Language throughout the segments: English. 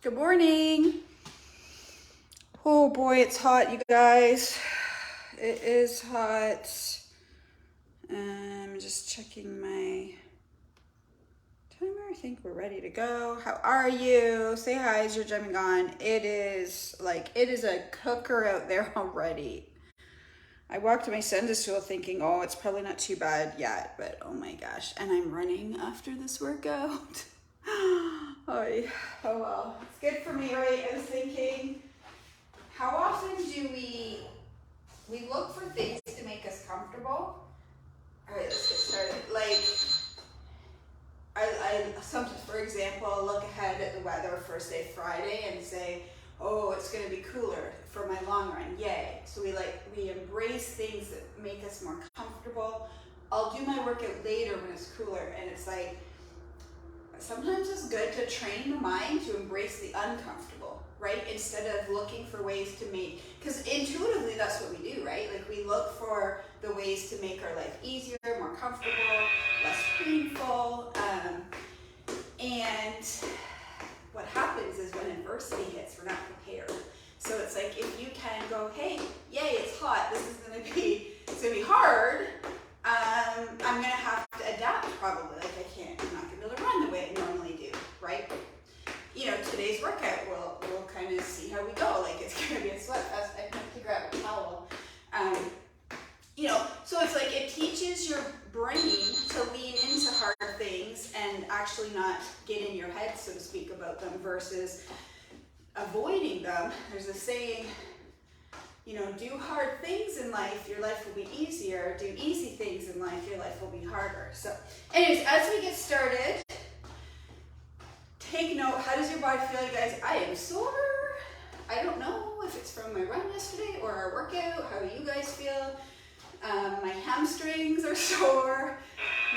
Good morning. Oh boy, it's hot, you guys. It is hot. I'm just checking my timer. I think we're ready to go. How are you? Say hi as you're jumping on. It is a cooker out there already. I walked my son to school thinking, oh, it's probably not too bad yet, but oh my gosh. And I'm running after this workout. Oh well, it's good for me, right? I was thinking, how often do we look for things to make us comfortable? All right, let's get started. Like, I sometimes, for example, I'll look ahead at the weather first day Friday and say, oh, it's going to be cooler for my long run, yay. So we embrace things that make us more comfortable. I'll do my workout later when it's cooler, and it's like, sometimes it's good to train the mind to embrace the uncomfortable, right? Instead of looking for ways to make, because intuitively that's what we do, right? Like we look for the ways to make our life easier, more comfortable, less painful. And what happens is when adversity hits, we're not prepared. So it's like if you can go, hey, yay, it's hot. This is gonna be hard. I'm gonna have to adapt probably. Like I'm not gonna be able to run the way I normally do, right? You know, today's workout, we'll kind of see how we go. Like it's gonna be a sweat fest. I have to grab a towel. You know, so it's like it teaches your brain to lean into hard things and actually not get in your head, so to speak, about them versus avoiding them. There's a saying, you know, do hard things in life, your life will be easier. Do easy things in life, your life will be harder. So anyways, as we get started, take note, how does your body feel, you guys? I am sore. I don't know if it's from my run yesterday or our workout. How do you guys feel? My hamstrings are sore.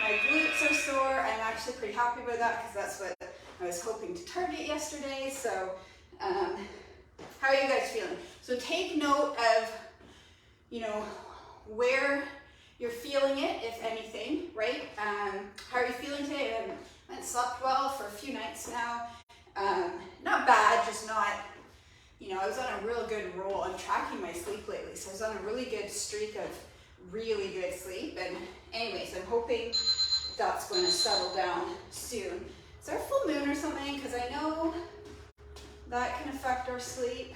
My glutes are sore. I'm actually pretty happy about that because that's what I was hoping to target yesterday. So how are you guys feeling? So take note of, you know, where you're feeling it, if anything, right? How are you feeling today? I haven't slept well for a few nights now. Not bad, just not, you know, I was on a real good roll. I'm tracking my sleep lately, so I was on a really good streak of really good sleep. And anyways, I'm hoping that's going to settle down soon. Is there a full moon or something? Because I know that can affect our sleep.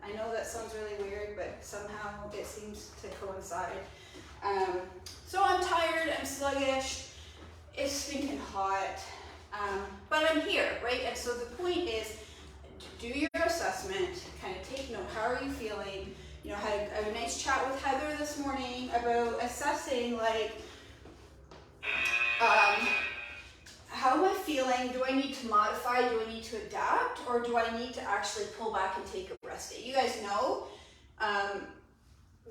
I know that sounds really weird, but somehow it seems to coincide. So I'm tired, I'm sluggish, it's stinking hot, but I'm here, right? And so the point is, do your assessment, kind of take note, how are you feeling? You know, I had a nice chat with Heather this morning about assessing, like, how am I feeling? Do I need to modify? Do I need to adapt? Or do I need to actually pull back and take a rest day? You guys know,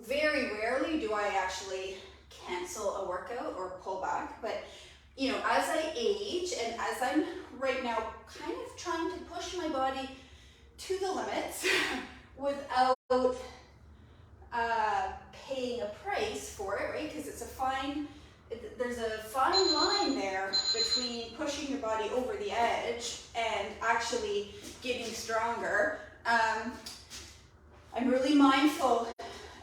very rarely do I actually cancel a workout or pull back. But, you know, as I age and as I'm right now kind of trying to push my body to the limits without paying a price for it, right? Because there's a fine line there between pushing your body over the edge and actually getting stronger. I'm really mindful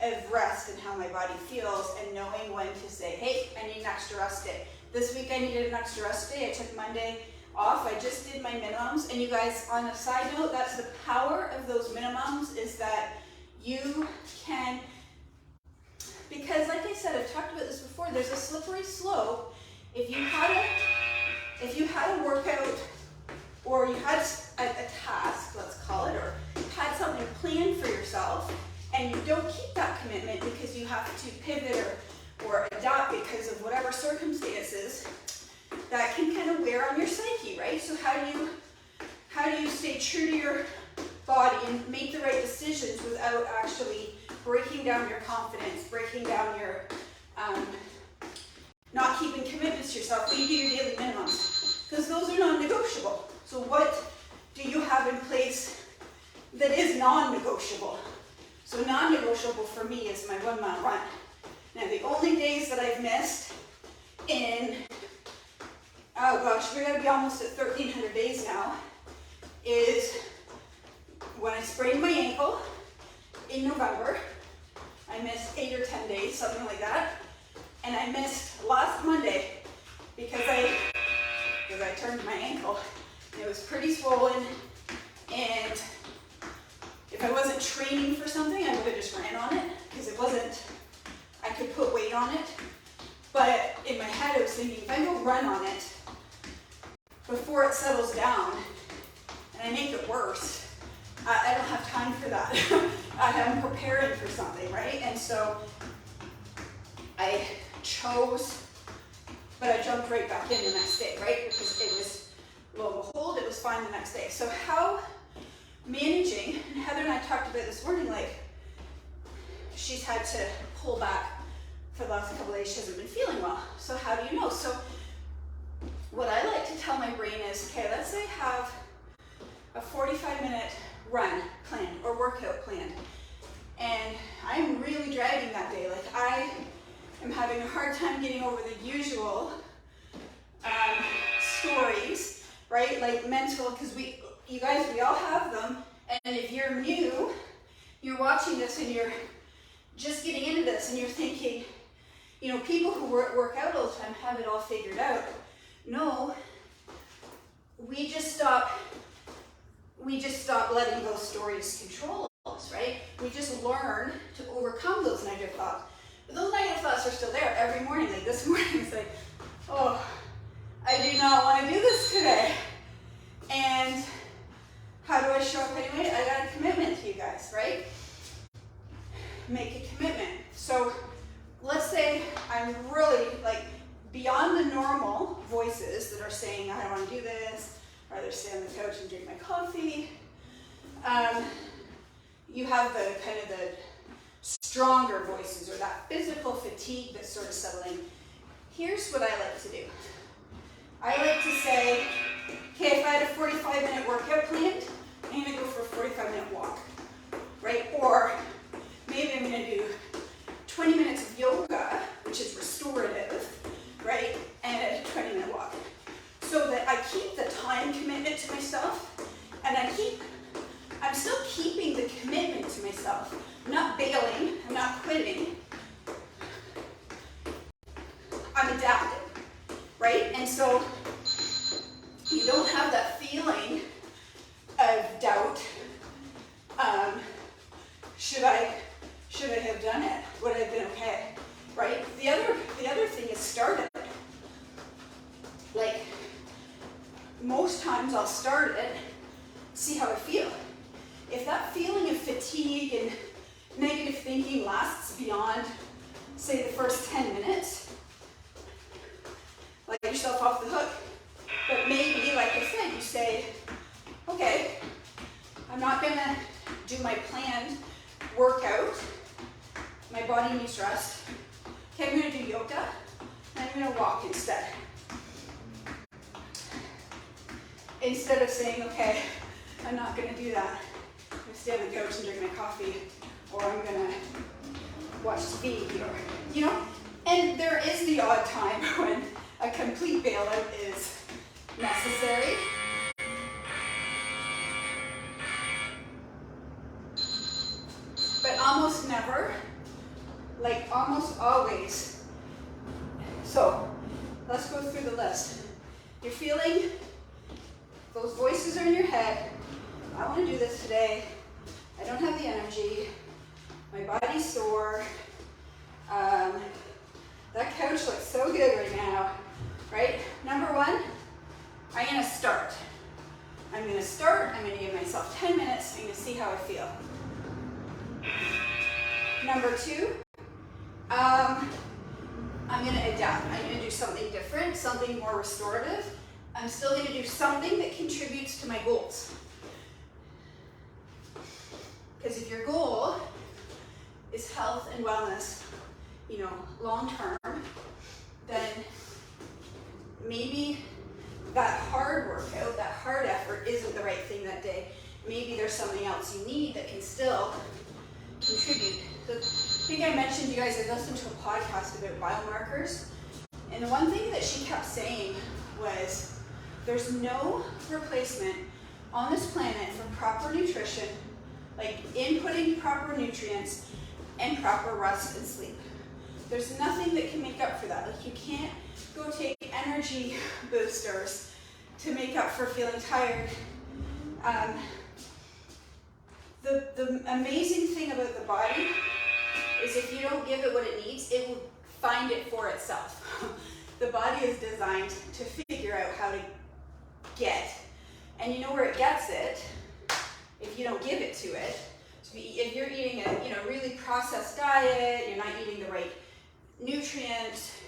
of rest and how my body feels and knowing when to say, hey, I need an extra rest day. This week I needed an extra rest day. I took Monday off. I just did my minimums. And you guys, on a side note, that's the power of those minimums, is that you can, because like I said, I've talked about this before, there's a slippery slope. If you had a workout, or you had a task, let's call it, or you had something planned for yourself, and you don't keep that commitment because you have to pivot or adapt because of whatever circumstances, that can kind of wear on your psyche, right? So how do you stay true to your body and make the right decisions without actually breaking down your confidence, breaking down your, not keeping commitments to yourself when you do your daily minimums? Because those are non-negotiable. So what do you have in place that is non-negotiable? So non-negotiable for me is my 1 mile run. Now the only days that I've missed in, oh gosh, we're gonna be almost at 1,300 days now, is sprained my ankle in November. I missed 8 or 10 days, something like that. And I missed last Monday because I turned my ankle. And it was pretty swollen. And if I wasn't training for something, I would have just ran on it because it wasn't, I could put weight on it. But in my head, I was thinking, if I go run on it before it settles down and I make it worse, I don't have time for that. I'm preparing for something, right? And so I chose, but I jumped right back in the next day, right? Because it was, lo and behold, it was fine the next day. So how managing, and Heather and I talked about this morning, like she's had to pull back for the last couple of days. She hasn't been feeling well. So how do you know? So what I like to tell my brain is, okay, let's say I have a 45-minute run planned or workout planned, and I'm really dragging that day. Like I am having a hard time getting over the usual stories, right? Like mental, because you guys, we all have them. And if you're new, you're watching this and you're just getting into this and you're thinking, you know, people who work out all the time have it all figured out. No, we just stop letting those stories control us, right? We just learn to overcome those negative thoughts. But those negative thoughts are still there every morning. Like this morning, it's like, oh, I do not want to do this today. And how do I show up anyway? I got a commitment to you guys, right? Make a commitment. So let's say I'm really like beyond the normal voices that are saying, I don't want to do this, or rather stay on the couch and drink my coffee. You have the kind of the stronger voices or that physical fatigue that's sort of settling. Here's what I like to do. I like to say, okay, if I had a 45-minute workout planned, I'm going to go for a 45-minute walk, right? Or maybe I'm going to do 20 minutes of yoga, which is restorative, right? And a 20-minute walk. So that I keep the time commitment to myself, and I'm still keeping the commitment to myself. I'm not bailing, I'm not quitting. I'm adapting, right? And so you don't have that feeling of doubt. Should I have done it? Would I have been okay? Right? The other thing is start it. Like most times I'll start it, see how I feel. If that feeling of fatigue and negative thinking lasts beyond, say, the first 10 minutes, let yourself off the hook. But maybe, like I said, you say, okay, I'm not gonna do my planned workout. My body needs rest. Okay, I'm gonna do yoga, and I'm gonna walk instead. Instead of saying, okay, I'm not gonna do that. I'm gonna stay on the couch and drink my coffee, or I'm gonna watch TV, or, you know? And there is the odd time when a complete bailout is necessary. But almost never, like almost always. So let's go through the list. You're feeling, those voices are in your head. I want to do this today. I don't have the energy. My body's sore. That couch looks so good right now, right? Number one, I'm going to start. I'm going to give myself 10 minutes. I'm going to see how I feel. Number two, I'm going to adapt. I'm going to do something different, something more restorative. I'm still going to do something that contributes to my goals. Because if your goal is health and wellness, you know, long term, then maybe that hard workout, that hard effort isn't the right thing that day. Maybe there's something else you need that can still contribute. So I think I mentioned, you guys, I listened to a podcast about biomarkers, and the one thing that she kept saying was there's no replacement on this planet for proper nutrition, like inputting proper nutrients and proper rest and sleep. There's nothing that can make up for that. Like you can't go take energy boosters to make up for feeling tired. The amazing thing about the body is if you don't give it what it needs, it will find it for itself. The body is designed to figure out how to get, and you know where it gets it if you don't give it to it. If you're eating a really processed diet, you're not eating the right nutrients,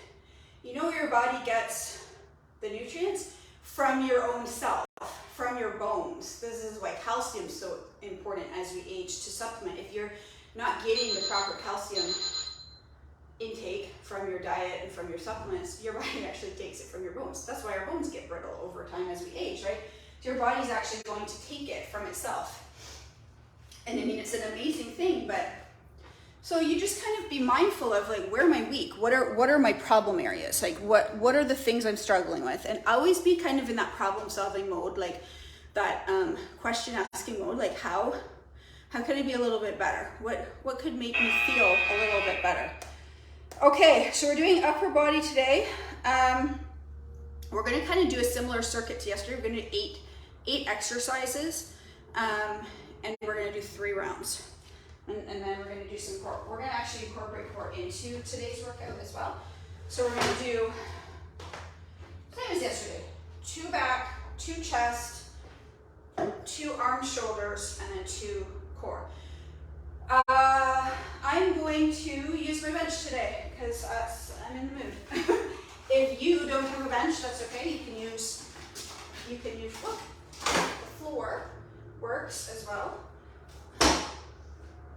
you know where your body gets the nutrients? From your own self, from your bones. This is why calcium is so important as we age to supplement. If you're not getting the proper calcium intake from your diet and from your supplements, your body actually takes it from your bones. That's why our bones get brittle over time as we age, right? So your body's actually going to take it from itself. And I mean, it's an amazing thing, but so you just kind of be mindful of like, where am I weak? What are my problem areas? Like what are the things I'm struggling with? And always be kind of in that problem solving mode, like that question asking mode, like how can I be a little bit better? What could make me feel a little bit better? Okay, so we're doing upper body today. We're gonna kind of do a similar circuit to yesterday. We're gonna do eight exercises, and we're gonna do 3 rounds. And then we're going to do some core. We're going to actually incorporate core into today's workout as well. So we're going to do, same as yesterday, 2 back, 2 chest, 2 arms, shoulders, and then 2 core. I'm going to use my bench today because I'm in the mood. If you don't have a bench, that's okay. You can use, look, the floor works as well.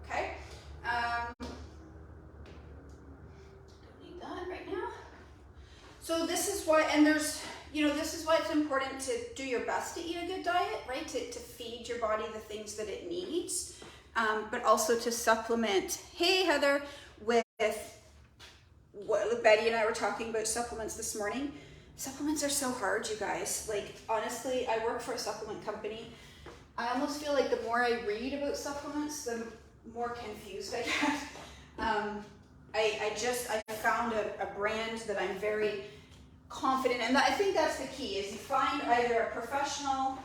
Okay, don't need that right now. So this is why, and this is why it's important to do your best to eat a good diet, right? To feed your body the things that it needs, but also to supplement. Hey, Heather, with what Betty and I were talking about supplements this morning. Supplements are so hard, you guys. Like, honestly, I work for a supplement company. I almost feel like the more I read about supplements, the more confused I get. I found a brand that I'm very confident in. And I think that's the key, is you find either a professional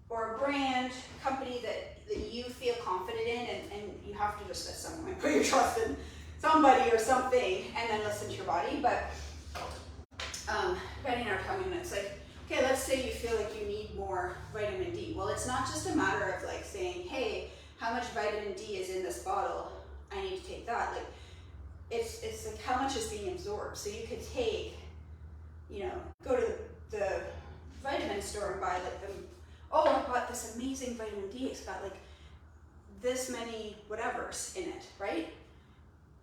or a brand company that you feel confident in, and you have to just at some point put your trust in somebody or something and then listen to your body. But Betty and I are talking, and it's like, okay, let's say you feel like you need more vitamin D. Well, it's not just a matter of like saying, hey, how much vitamin D is in this bottle? I need to take that. Like, it's like how much is being absorbed. So you could take, go to the vitamin store and buy like I bought this amazing vitamin D. It's got like this many whatevers in it, right?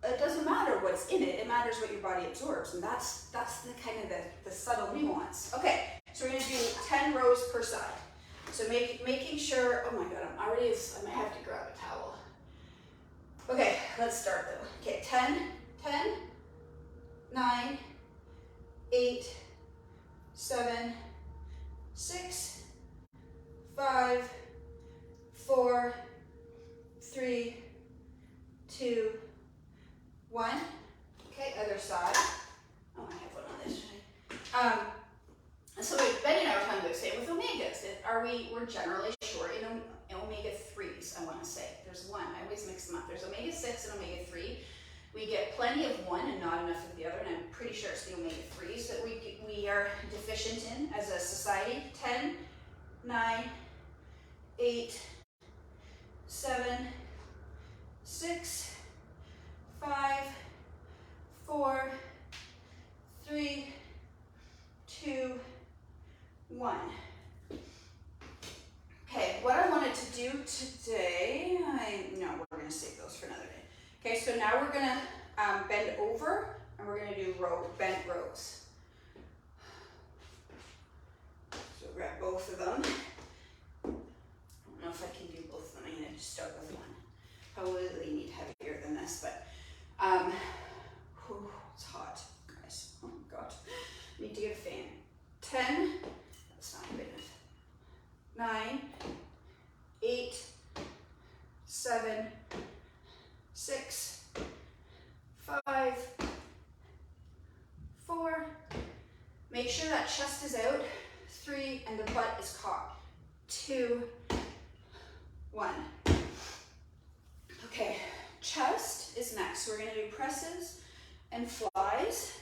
It doesn't matter what's in it. It matters what your body absorbs, and that's the kind of the subtle nuance. Okay, so we're gonna do 10 rows per side. So making sure, oh my God, I might have to grab a towel. Okay, let's start though. Okay, 10, 9, 8, 7, 6, 5, 4, 3, 2, 1. Okay, other side. Oh, I have one on this side. So Betty and I were talking about, say, with omegas, we're generally short in omega-3s, I want to say. There's one, I always mix them up. There's omega-6 and omega-3. We get plenty of one and not enough of the other, and I'm pretty sure it's the omega-3s that we are deficient in as a society. 10, 9, 8, 7, 6, 5, 4, 3, 2, 1. Okay, what I wanted to do today, we're going to save those for another day. Okay, so now we're going to bend over, and we're going to do bent rows. So grab both of them. I don't know if I can do both of them. I'm going to just start with one. Probably need heavier than this, but it's hot, guys. Oh my God. I need to get a fan. 10, that's not good enough. 9, 8, 7, chest is out. 3, and the butt is caught. 2, 1. Okay, chest is next. So we're gonna do presses and flies.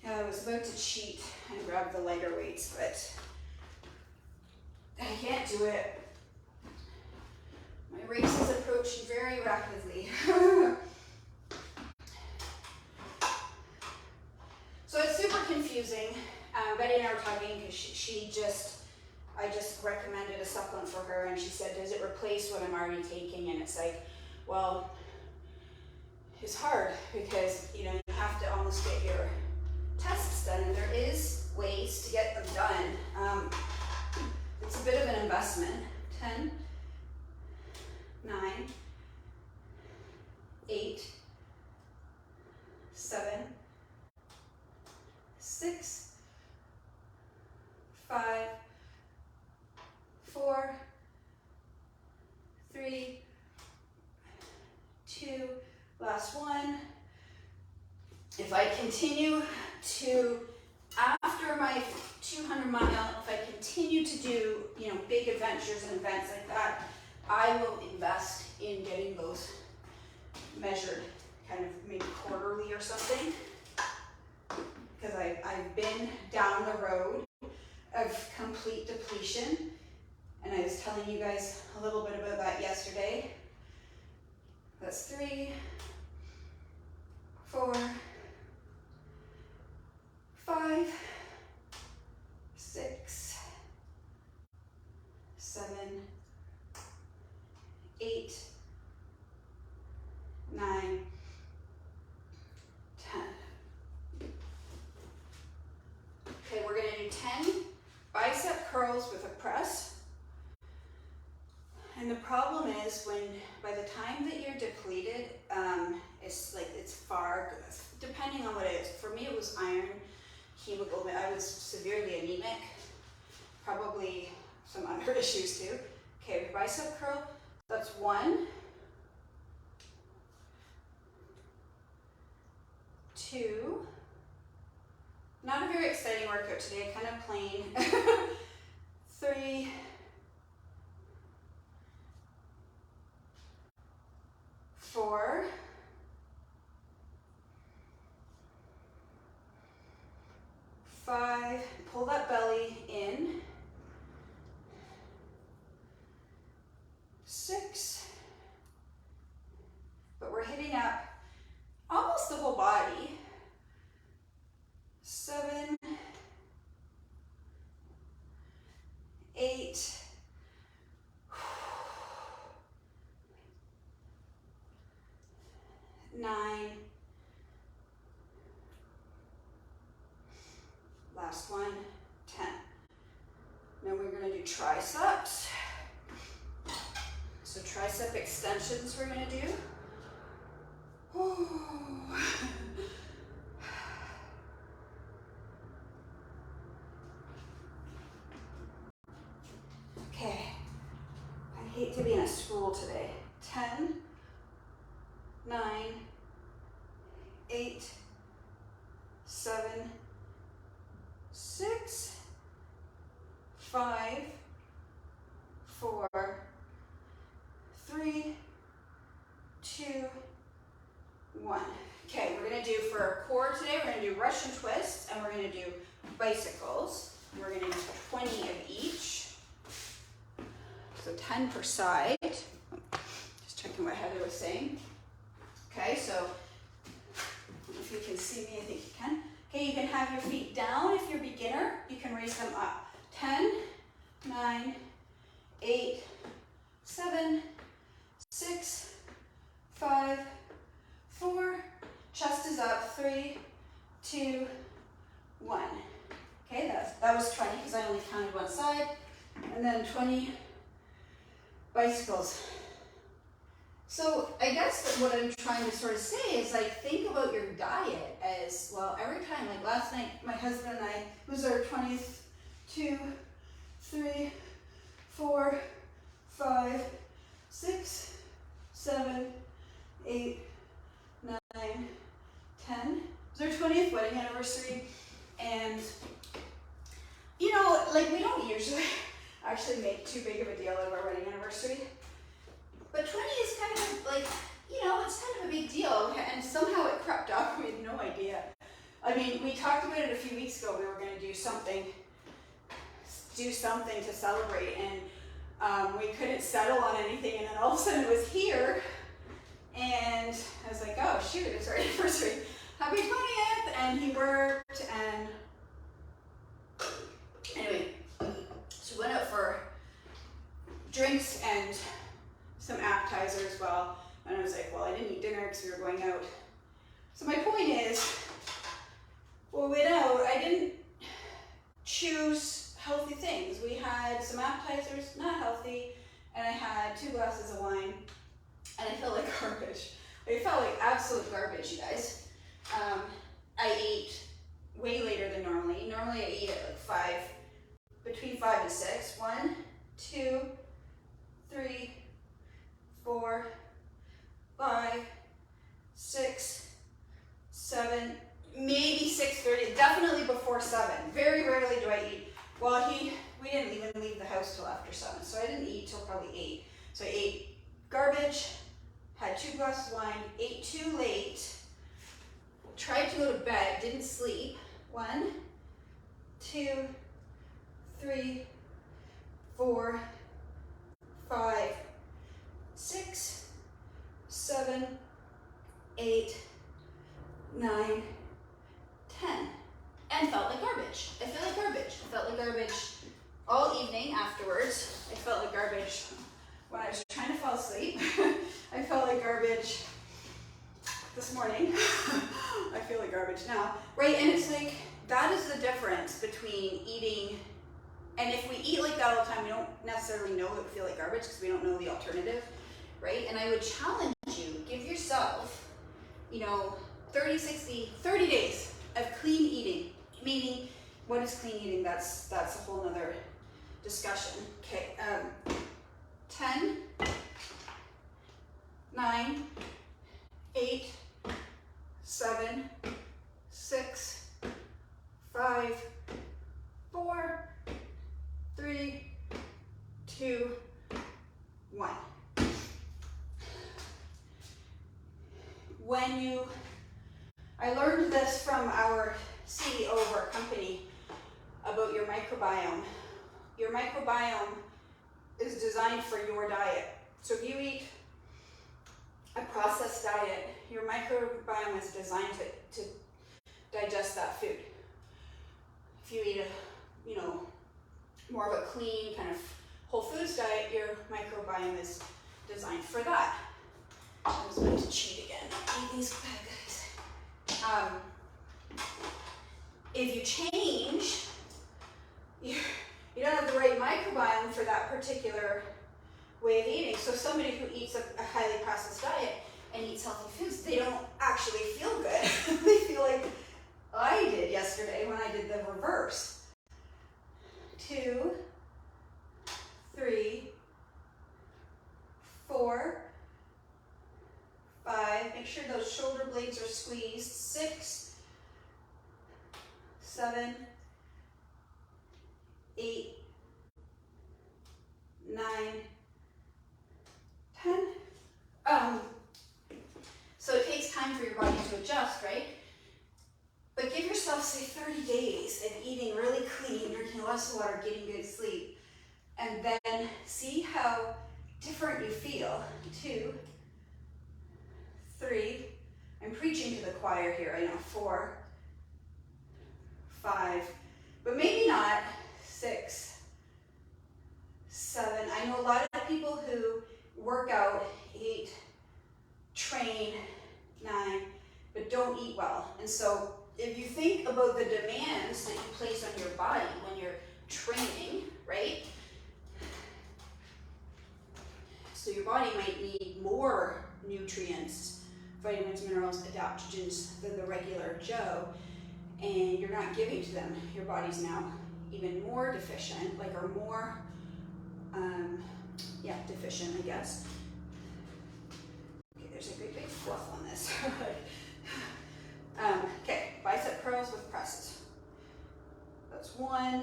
I was about to cheat and grab the lighter weights, but I can't do it. My race is approaching very rapidly. So it's super confusing. Betty and I were talking because I just recommended a supplement for her, and she said, does it replace what I'm already taking? And it's like, well, it's hard because, you know, you have to almost get your tests done, and there is ways to get them done. It's a bit of an investment. 10, 9, 8, 7, 6, 5, 4, 3, 2, last one. If I continue to, after my 200 mile, if I continue to do, you know, big adventures and events like that, I will invest in getting those measured kind of maybe quarterly or something. Because I've been down the road of complete depletion, and I was telling you guys a little bit about that yesterday. That's 3, 4, 5, 6, 7, 8, 9, 10. Okay, we're going to do 10 bicep curls with a press. And the problem is when, by the time that you're depleted, it's far, depending on what it is. For me, it was iron, hemoglobin. I was severely anemic, probably some other issues too. Okay, bicep curl, that's 1, 2, not a very exciting workout today, kind of plain. 3, 4, 5, pull that belly in. 6, but we're hitting up almost the whole body. 7, 8, 9, last one, 10. Now we're going to do triceps. So tricep extensions we're going to do. Okay, I hate to be in a school today. 10, 9, 8, 7, 6, 5, 4, 3, 2, 1. Okay, we're going to do for our core today, we're going to do Russian twists, and we're going to do bicycles. We're going to do 20 of each. So 10 per side. Just checking what Heather was saying. Okay, so if you can see me, I think you can. Okay, you can have your feet down if you're a beginner. You can raise them up. 10, 9, 8, 7, 6, 5, 4, chest is up, 3, 2, 1. Okay, that was 20 because I only counted one side. And then 20 bicycles. So I guess that what I'm trying to sort of say is, like, think about your diet as, well, every time, like last night, my husband and I, it was our 20th, 2, 3, 4, 5, 6, 7, 8, 9, 10. It was our 20th wedding anniversary, and you know, like we don't usually actually make too big of a deal out of our wedding anniversary, but 20 is kind of like, you know, it's kind of a big deal, and somehow it crept up. We had no idea. I mean, we talked about it a few weeks ago. We were going to do something to celebrate, and we couldn't settle on anything, and then all of a sudden it was here, and I was like, oh shoot, it's our anniversary. Happy 20th, and he worked, and anyway, so we went out for drinks and some appetizer as well, and I was like, well, I didn't eat dinner because we were going out. So my point is, when we went out, I didn't choose healthy things. We had some appetizers, not healthy, and I had 2 glasses of wine, and I felt like garbage. I felt like absolute garbage, you guys. I ate way later than normally. Normally I eat at like between 5 and 6. 1, 2, 3, 4, 5, 6, 7, maybe 6:30, definitely before 7. Very rarely do I eat. Well, we didn't even leave the house till after 7, so I didn't eat till probably 8. So I ate garbage, had 2 glasses of wine, ate too late, tried to go to bed, didn't sleep. 1, 2, 3, 4, 5, 6, 7, 8, 9, 10, and felt like garbage. I felt like garbage. I felt like garbage all evening afterwards. I felt like garbage when I was trying to fall asleep. I felt like garbage this morning. I feel like garbage now, right? And it's like, that is the difference between eating, and if we eat like that all the time, we don't necessarily know that we feel like garbage because we don't know the alternative, right? And I would challenge you, give yourself, you know, 30 days of clean eating. Meaning, what is clean eating? That's a whole nother discussion. Okay, 10, 9, 8, 7, 6, 5, 4, 3, 2, 1. I learned this from our CEO of our company about your microbiome. Your microbiome is designed for your diet. So if you eat a processed diet, your microbiome is designed to digest that food. If you eat more of a clean kind of whole foods diet, your microbiome is designed for that. I was about to cheat again. Eat these bad guys. If you change, you don't have the right microbiome for that particular way of eating. So somebody who eats a highly processed diet and eats healthy foods, they don't actually feel good. They feel like I did yesterday when I did the reverse. 2, 3, 4, 5, make sure those shoulder blades are squeezed. 6, 7, 8, 9, 10. So it takes time for your body to adjust, right? But give yourself, say, 30 days of eating really clean, drinking lots of water, getting good sleep, and then see how different you feel. 2, 3, I'm preaching to the choir here, I know. 4, 5, but maybe not. 6, 7. I know a lot of people who work out, 8, train, 9, but don't eat well. And so if you think about the demands that you place on your body when you're training, right? So your body might need more nutrients, vitamins, minerals, adaptogens than the regular Joe, and you're not giving to them. Your body's now even more deficient, or more, deficient, I guess. Okay, there's a great big fluff on this. Okay, bicep curls with presses. That's one,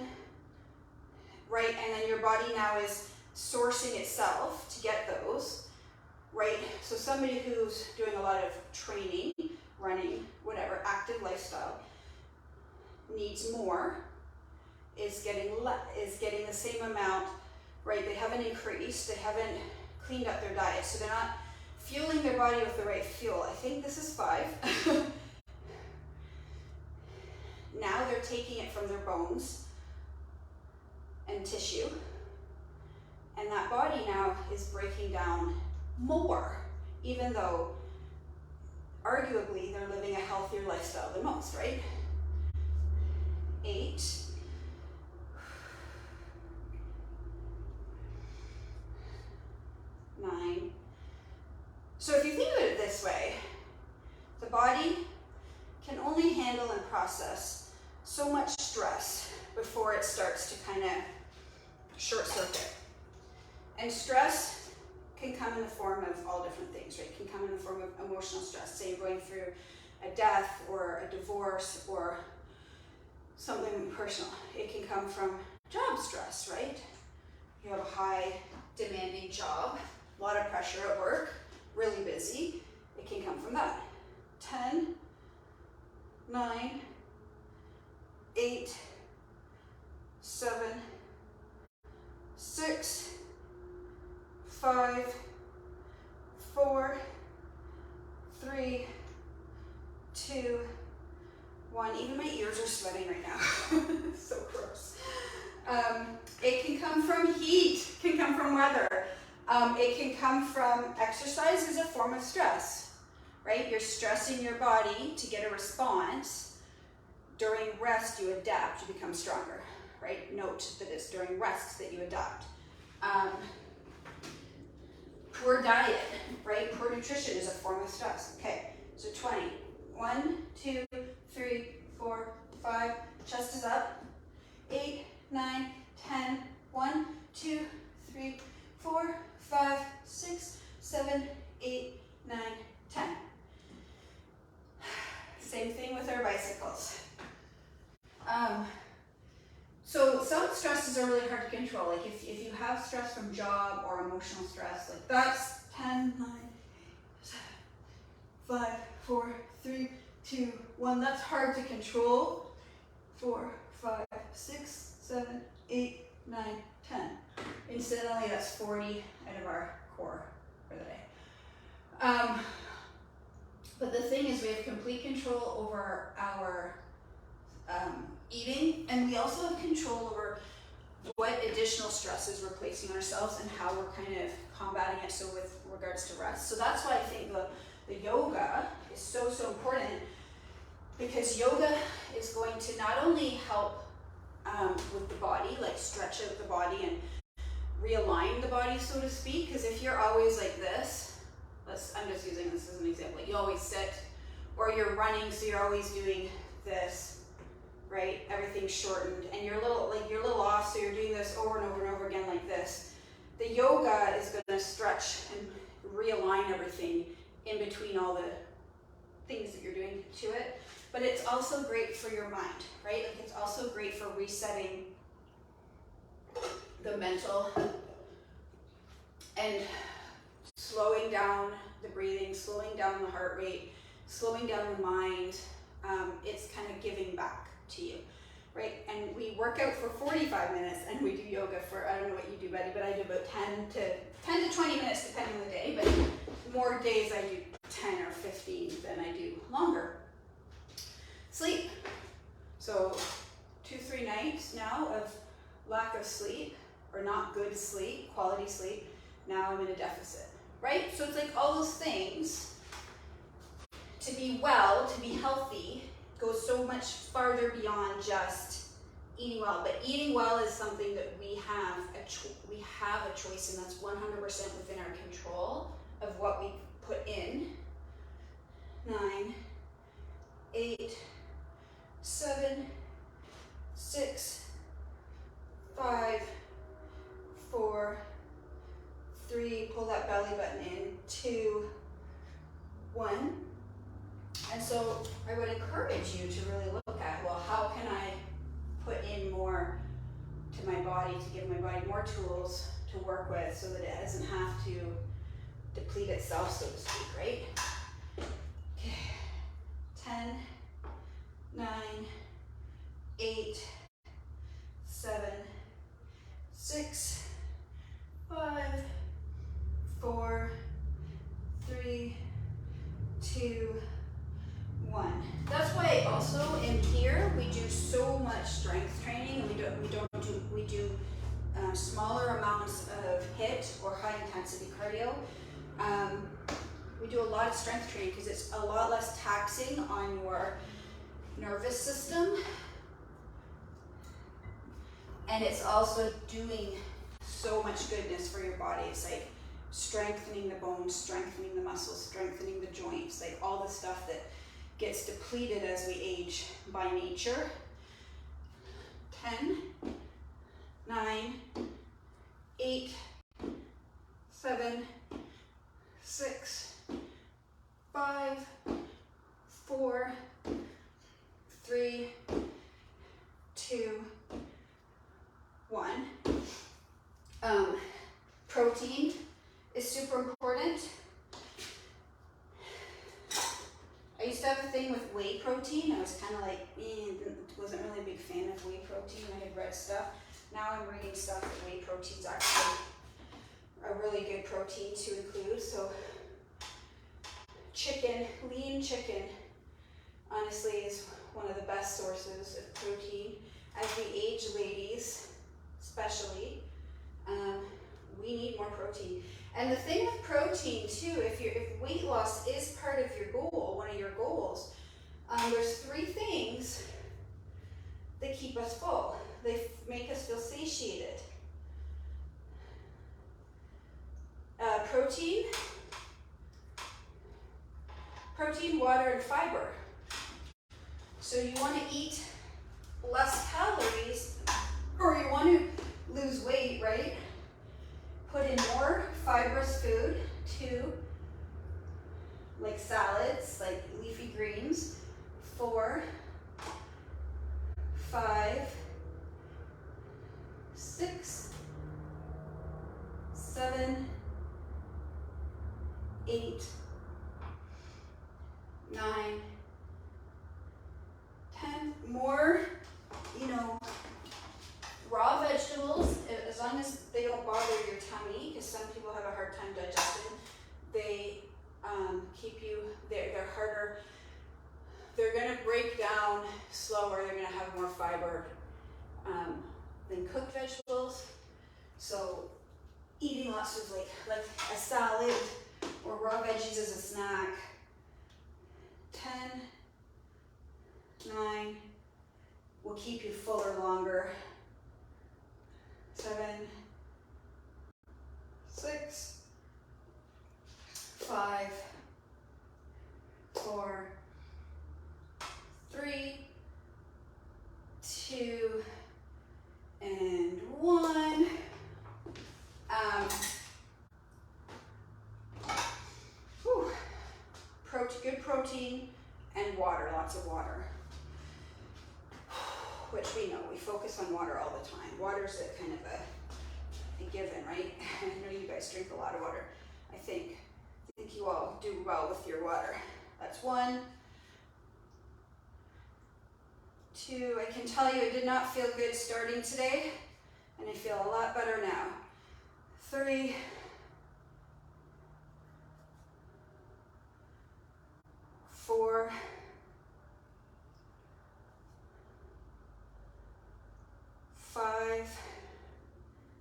right? And then your body now is sourcing itself to get those, right? So somebody who's doing a lot of training, running, whatever, active lifestyle, needs more, is getting the same amount, right? They haven't increased, they haven't cleaned up their diet, so they're not fueling their body with the right fuel. I think this is 5. Now they're taking it from their bones and tissue, and that body now is breaking down more, even though arguably they're living a healthier lifestyle than most, right? 8. 9. So if you think of it this way, the body can only handle and process so much stress before it starts to kind of short circuit. And stress can come in the form of all different things, right? It can come in the form of emotional stress. Say you're going through a death or a divorce or something personal. It can come from job stress, right? You have a high demanding job, a lot of pressure at work, really busy. It can come from that. 10, 9, 8, 7, 6, 5, 4, 3, 2, 1. Even my ears are sweating right now. So gross. It can come from heat, can come from weather. It can come from exercise as a form of stress, right? You're stressing your body to get a response. During rest, you adapt, you become stronger, right? Note that it's during rest that you adapt. Poor diet, right? Poor nutrition is a form of stress. Okay, so 20. 1, 2, 3, 4, 5. Chest is up. 8, 9, 10. 1, 2, 3, 4, 5, 6, 7, 8, 9, 10. Same thing with our bicycles. So some stresses are really hard to control. Like if you have stress from job or emotional stress, like that's 10, 9, 7, 5, 4, 3, 2, 1. That's hard to control. 4, 5, 6, 7, 8, 9, 10. Incidentally, that's 40 out of our core for the day. But the thing is, we have complete control over our eating, and we also have control over what additional stresses we're placing on ourselves and how we're kind of combating it, so with regards to rest. So that's why I think the yoga is so important, because yoga is going to not only help with the body, like stretch out the body and realign the body, so to speak, because if you're always like this, I'm just using this as an example, like you always sit, or you're running, so you're always doing this, right? Everything's shortened, and you're a little off, so you're doing this over and over and over again like this. The yoga is going to stretch and realign everything in between all the things that you're doing to it. But it's also great for your mind, right? Like it's also great for resetting the mental and slowing down the breathing, slowing down the heart rate, slowing down the mind. It's kind of giving back to you, right? And we work out for 45 minutes and we do yoga for, I don't know what you do, Betty, but I do about 10 to 20 minutes depending on the day, but more days I do 10 or 15 than I do longer. Sleep. So 2-3 nights now of lack of sleep, or not good sleep, quality sleep. Now I'm in a deficit, right? So it's like all those things. To be well, to be healthy, goes so much farther beyond just eating well. But eating well is something that we have a choice, and that's 100% within our control of what we put in. 9, 8, 7, 6, 5, 4, 3, pull that belly button in, 2, 1. And so I would encourage encourage you to really look at, well, how can I put in more to my body to give my body more tools to work with so that it doesn't have to deplete itself, so to speak, right? Okay, 10, 9, 8, 7, 6, 5, 4, 3, 2, 1. That's why also in here we do so much strength training, and we do smaller amounts of HIIT or high intensity cardio. We do a lot of strength training because it's a lot less taxing on your nervous system, and it's also doing so much goodness for your body. It's like strengthening the bones, strengthening the muscles, strengthening the joints, like all the stuff that gets depleted as we age by nature. 10, 9, 8, 7, 6, 5, 4, 3, 2, 1. Protein is super important. I used to have a thing with whey protein. I was kind of like, wasn't really a big fan of whey protein. I had read stuff. Now I'm reading stuff that whey protein is actually a really good protein to include. So chicken, lean chicken, honestly is one of the best sources of protein. As we age, ladies especially, we need more protein. And the thing with protein too, if weight loss is part of your goal, one of your goals, there's 3 things that keep us full. They make us feel satiated. Protein, water, and fiber. So you want to eat less calories, or you want to lose weight, right? Put in more fibrous food, 2, like salads, like leafy greens, 4, 5, 6, 7, 8, 9, 10. More, raw vegetables, as long as they don't bother your tummy, because some people have a hard time digesting. They keep you, they're harder, they're going to break down slower, they're going to have more fiber than cooked vegetables. So eating lots of like a salad or raw veggies as a snack. 10, 9 will keep you fuller longer. 7, 6, 5, 4, 3, 2, and 1. Good protein and water, lots of water. Which we know, we focus on water all the time. Water's a kind of a given, right? I know you guys drink a lot of water. I think you all do well with your water. That's 1. 2, I can tell you I did not feel good starting today, and I feel a lot better now. 3, 4, 5.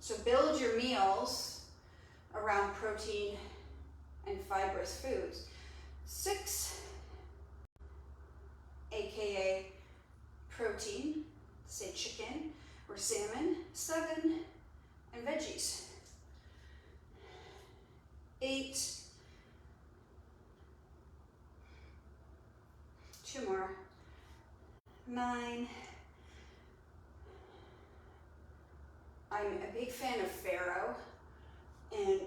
So build your meals around protein and fibrous foods. 6, aka protein, say chicken or salmon. 7, and veggies. 8, 2 more. 9. I'm a big fan of farro, and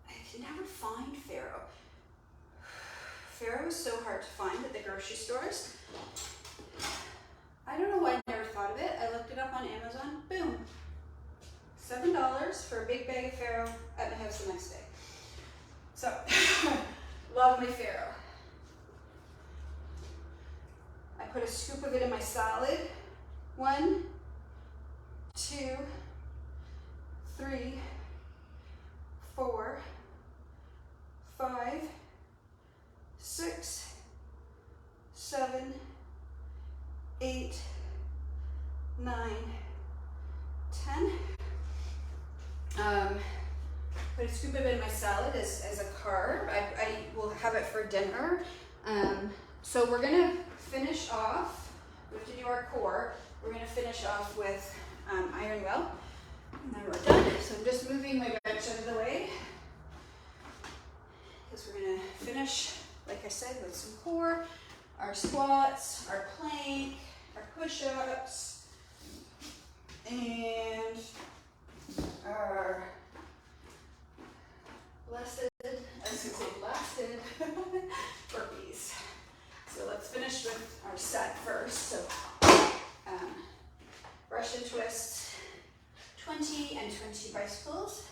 I can never find farro. Farro is so hard to find at the grocery stores. I don't know why I never thought of it. I looked it up on Amazon. Boom. $7 for a big bag of farro at my house the next day. So, love my farro. I put a scoop of it in my salad. 1, 2, 3, 4, 5, 6, 7, 8, 9, 10. Put a scoop of it in my salad as a carb. I will have it for dinner. So we're gonna finish off, we have to do our core. We're gonna finish off with iron well, and then we're done. So I'm just moving my bench out of the way, because we're gonna finish, like I said, with some core, our squats, our plank, our push-ups, and our blasted burpees. So let's finish with our set first. So brush and twist, 20 and 20 bicycles.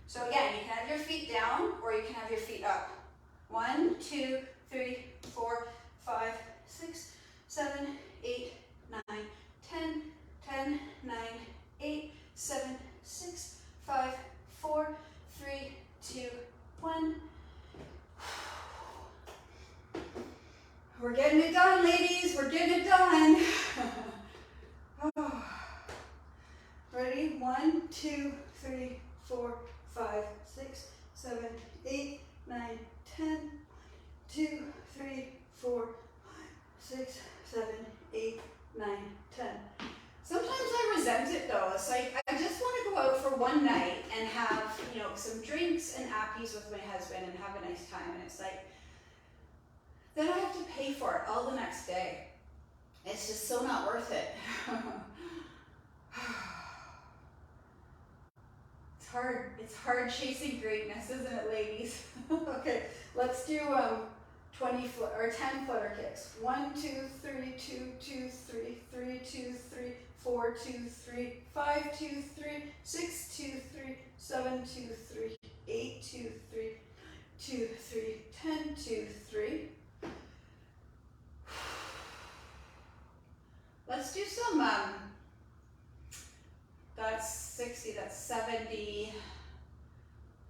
So again, you can have your feet down or you can have your feet up. 1, 2, 3, 4, 5, 6, 7, 8, 9, 10, 10, 9, 8, 7, 6, 5, 4, 3, 2, 1. We're getting it done, ladies. We're getting it done. Ready? 1, 2, 3, 4, 5, 6, 7, 8, 9, 10. 2, 3, 4, 5, 6, 7, 8, 9, 10. Sometimes I resent it though. It's like I just want to go out for one night and have, you know, some drinks and appies with my husband and have a nice time. And it's like, then I have to pay for it all the next day. It's just so not worth it. It's hard chasing greatness, isn't it, ladies? Okay, let's do 10 flutter kicks. 1, 2, 3, 2, 2, 3, 3, 2, 3, 4, 2, 3, 5, 2, 3, 6, 2, 3, 7, 2, 3, 8, 2, 3, 2, 3, 10, 2, 3. Let's do some, that's 60, that's 70.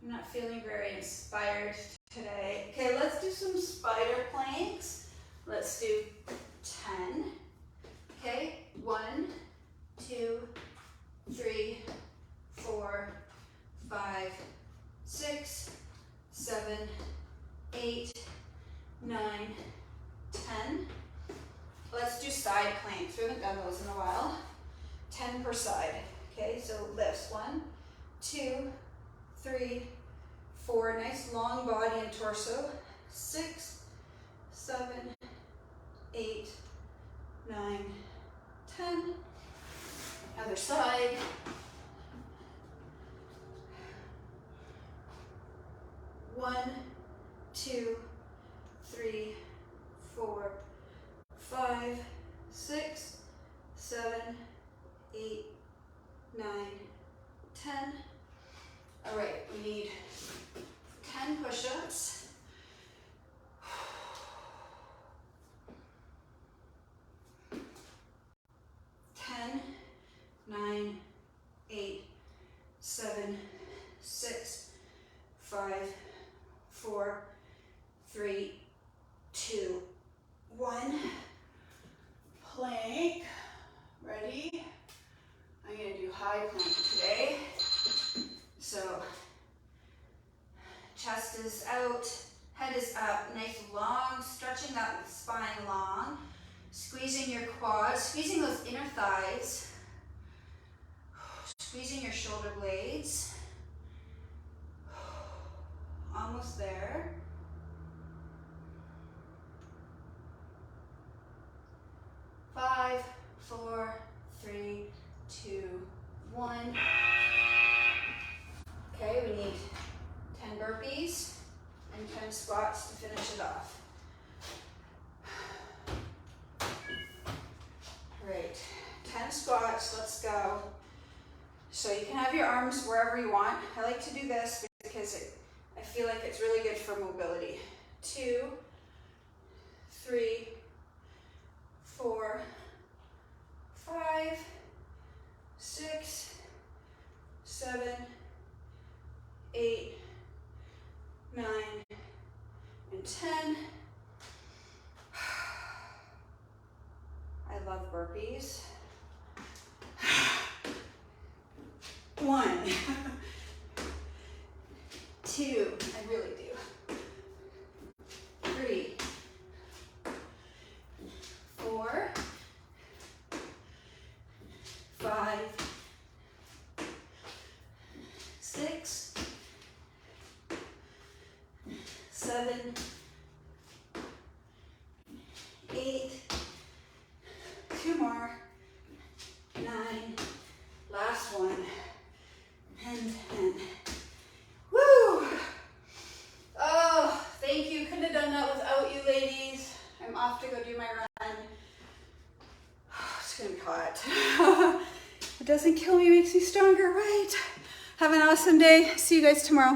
I'm not feeling very inspired today. Okay, let's do some spider planks. Let's do 10. Okay, 1, 2, 3, 4, 5, 6, 7, 8, 9, 10. Let's do side planks. We haven't done those in a while. 10 per side. Okay, so lifts. 1, 2, 3, 4. Nice long body and torso. 6, 7, 8, 9, 10. Other side. 1, 2, 3, 4, 5, 6, 7, 8, 9, 10. All right, we need 10 push-ups. 10, 9, 8, 7, 6, 5, 4, 3, 2, 1. Plank. Ready? I'm going to do high plank today. So chest is out, head is up, nice long, stretching that spine long, squeezing your quads, squeezing those inner thighs, squeezing your shoulder blades. Almost there. Five, 4, 3, 2, 1. Okay, we need 10 burpees and 10 squats to finish it off. All right. So you can have your arms wherever you want. I like to do this because I feel like it's really good for mobility. 2, 3, 4, 5, 6, 7, 8, 9, and 10. I love burpees. 1, 2, I really do. 3, 4, 5, 6, 7, 8, 2 more, 9, last one, and 10. Woo! Oh, thank you. Couldn't have done that without you ladies. I'm off to go do my run. It's gonna be hot. It doesn't kill me, makes me stronger, right? Have an awesome day. See you guys tomorrow.